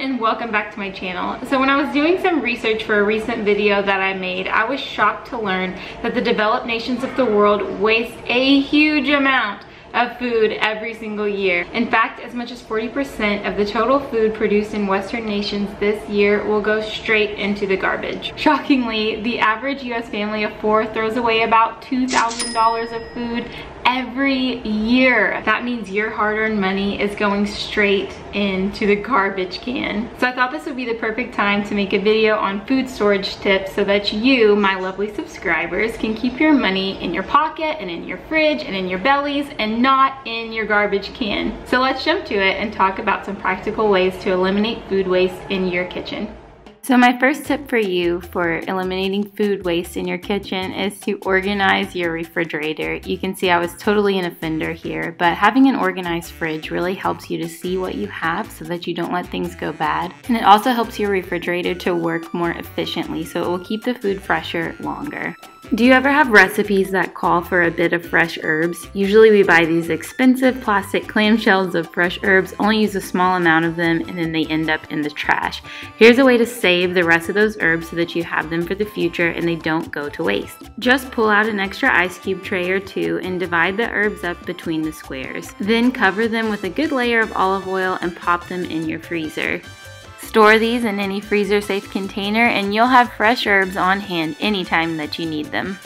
and welcome back to my channel. So when I was doing some research for a recent video that I made, I was shocked to learn that the developed nations of the world waste a huge amount of food every single year. In fact, as much as 40% of the total food produced in Western nations this year will go straight into the garbage. Shockingly, the average US family of 4 throws away about $2,000 of food every year. That means your hard-earned money is going straight into the garbage can. So I thought this would be the perfect time to make a video on food storage tips so that you, my lovely subscribers, can keep your money in your pocket and in your fridge and in your bellies and not in your garbage can. So let's jump to it and talk about some practical ways to eliminate food waste in your kitchen. So my first tip for you for eliminating food waste in your kitchen is to organize your refrigerator. You can see I was totally an offender here, but having an organized fridge really helps you to see what you have so that you don't let things go bad. And it also helps your refrigerator to work more efficiently, so it will keep the food fresher longer. Do you ever have recipes that call for a bit of fresh herbs? Usually we buy these expensive plastic clamshells of fresh herbs, only use a small amount of them, and then they end up in the trash. Here's a way to save the rest of those herbs so that you have them for the future and they don't go to waste. Just pull out an extra ice cube tray or two and divide the herbs up between the squares. Then cover them with a good layer of olive oil and pop them in your freezer. Store these in any freezer-safe container and you'll have fresh herbs on hand anytime that you need them.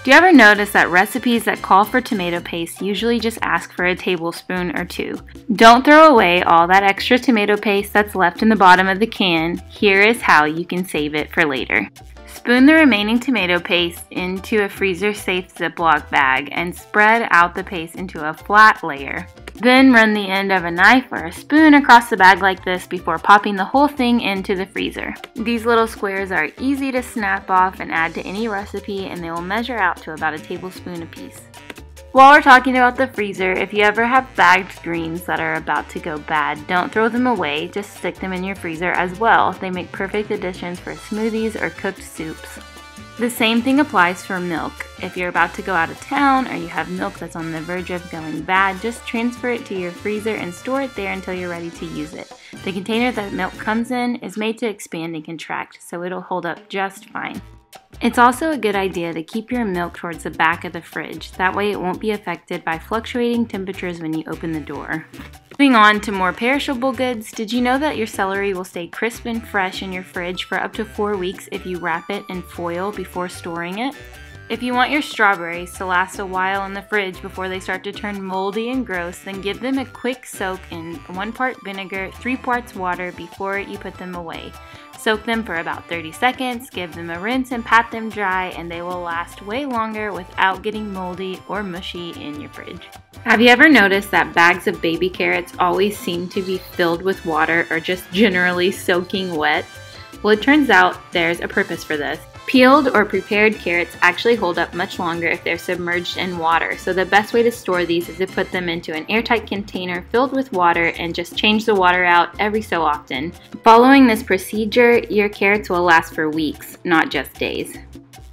Do you ever notice that recipes that call for tomato paste usually just ask for a tablespoon or 2? Don't throw away all that extra tomato paste that's left in the bottom of the can. Here is how you can save it for later. Spoon the remaining tomato paste into a freezer-safe Ziploc bag and spread out the paste into a flat layer. Then run the end of a knife or a spoon across the bag like this before popping the whole thing into the freezer. These little squares are easy to snap off and add to any recipe, and they will measure out to about a tablespoon apiece. While we're talking about the freezer, if you ever have bagged greens that are about to go bad, don't throw them away, just stick them in your freezer as well. They make perfect additions for smoothies or cooked soups. The same thing applies for milk. If you're about to go out of town or you have milk that's on the verge of going bad, just transfer it to your freezer and store it there until you're ready to use it. The container that milk comes in is made to expand and contract, so it'll hold up just fine. It's also a good idea to keep your milk towards the back of the fridge. That way it won't be affected by fluctuating temperatures when you open the door. Moving on to more perishable goods, did you know that your celery will stay crisp and fresh in your fridge for up to 4 weeks if you wrap it in foil before storing it? If you want your strawberries to last a while in the fridge before they start to turn moldy and gross, then give them a quick soak in 1 part vinegar, 3 parts water before you put them away. Soak them for about 30 seconds, give them a rinse and pat them dry, and they will last way longer without getting moldy or mushy in your fridge. Have you ever noticed that bags of baby carrots always seem to be filled with water or just generally soaking wet? Well, it turns out there's a purpose for this. Peeled or prepared carrots actually hold up much longer if they're submerged in water, so the best way to store these is to put them into an airtight container filled with water and just change the water out every so often. Following this procedure, your carrots will last for weeks, not just days.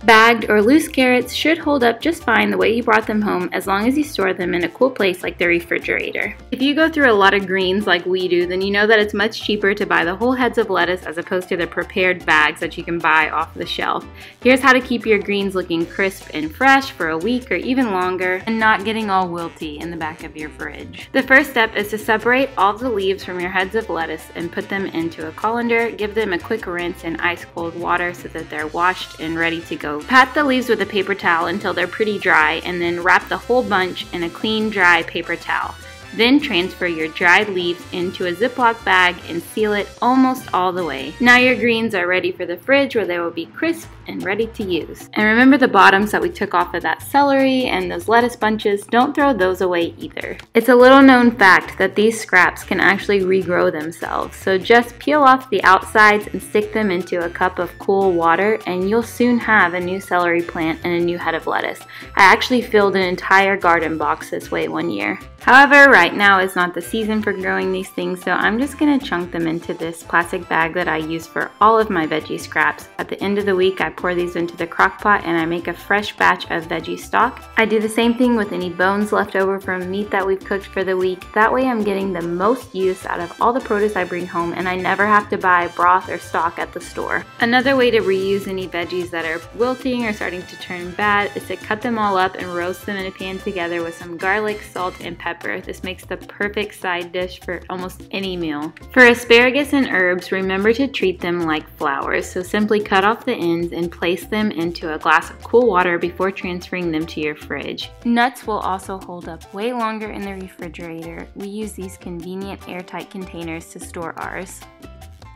Bagged or loose carrots should hold up just fine the way you brought them home as long as you store them in a cool place like the refrigerator. If you go through a lot of greens like we do, then you know that it's much cheaper to buy the whole heads of lettuce as opposed to the prepared bags that you can buy off the shelf. Here's how to keep your greens looking crisp and fresh for a week or even longer and not getting all wilty in the back of your fridge. The first step is to separate all the leaves from your heads of lettuce and put them into a colander. Give them a quick rinse in ice cold water so that they're washed and ready to go. Pat the leaves with a paper towel until they're pretty dry and then wrap the whole bunch in a clean, dry paper towel. Then transfer your dried leaves into a Ziploc bag and seal it almost all the way. Now your greens are ready for the fridge where they will be crisp and ready to use. And remember the bottoms that we took off of that celery and those lettuce bunches, don't throw those away either. It's a little known fact that these scraps can actually regrow themselves, so just peel off the outsides and stick them into a cup of cool water and you'll soon have a new celery plant and a new head of lettuce. I actually filled an entire garden box this way one year. However, right now is not the season for growing these things, so I'm just going to chunk them into this plastic bag that I use for all of my veggie scraps. At the end of the week, I pour these into the crock pot and I make a fresh batch of veggie stock. I do the same thing with any bones left over from meat that we've cooked for the week. That way I'm getting the most use out of all the produce I bring home, and I never have to buy broth or stock at the store. Another way to reuse any veggies that are wilting or starting to turn bad is to cut them all up and roast them in a pan together with some garlic, salt, and pepper. This makes the perfect side dish for almost any meal. For asparagus and herbs, remember to treat them like flowers, so simply cut off the ends and place them into a glass of cool water before transferring them to your fridge. Nuts will also hold up way longer in the refrigerator. We use these convenient airtight containers to store ours.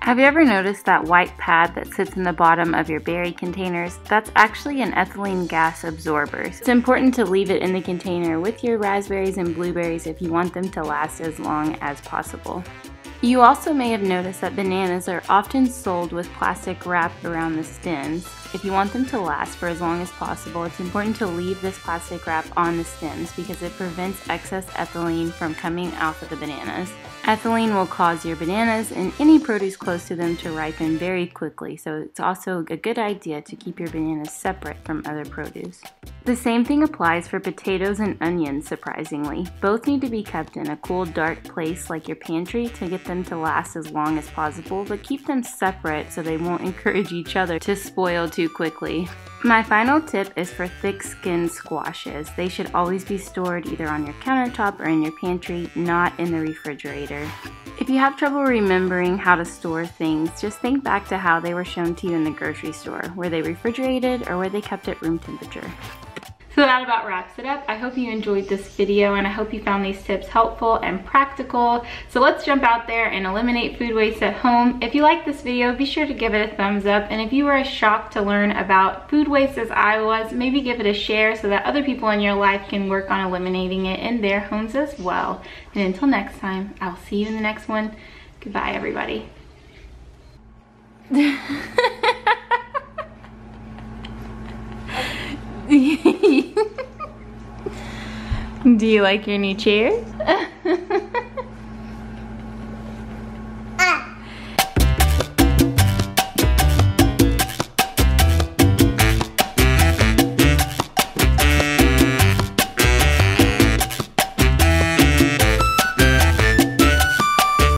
Have you ever noticed that white pad that sits in the bottom of your berry containers? That's actually an ethylene gas absorber. It's important to leave it in the container with your raspberries and blueberries if you want them to last as long as possible. You also may have noticed that bananas are often sold with plastic wrap around the stems. If you want them to last for as long as possible, it's important to leave this plastic wrap on the stems because it prevents excess ethylene from coming out of the bananas. Ethylene will cause your bananas and any produce close to them to ripen very quickly, so it's also a good idea to keep your bananas separate from other produce. The same thing applies for potatoes and onions, surprisingly. Both need to be kept in a cool, dark place like your pantry to get them to last as long as possible, but keep them separate so they won't encourage each other to spoil too quickly. My final tip is for thick-skinned squashes. They should always be stored either on your countertop or in your pantry, not in the refrigerator. If you have trouble remembering how to store things, just think back to how they were shown to you in the grocery store. Were they refrigerated or were they kept at room temperature? So that about wraps it up. I hope you enjoyed this video and I hope you found these tips helpful and practical. So let's jump out there and eliminate food waste at home. If you like this video, be sure to give it a thumbs up. And if you were as shocked to learn about food waste as I was, maybe give it a share so that other people in your life can work on eliminating it in their homes as well. And until next time, I'll see you in the next one. Goodbye, everybody. Do you like your new chair?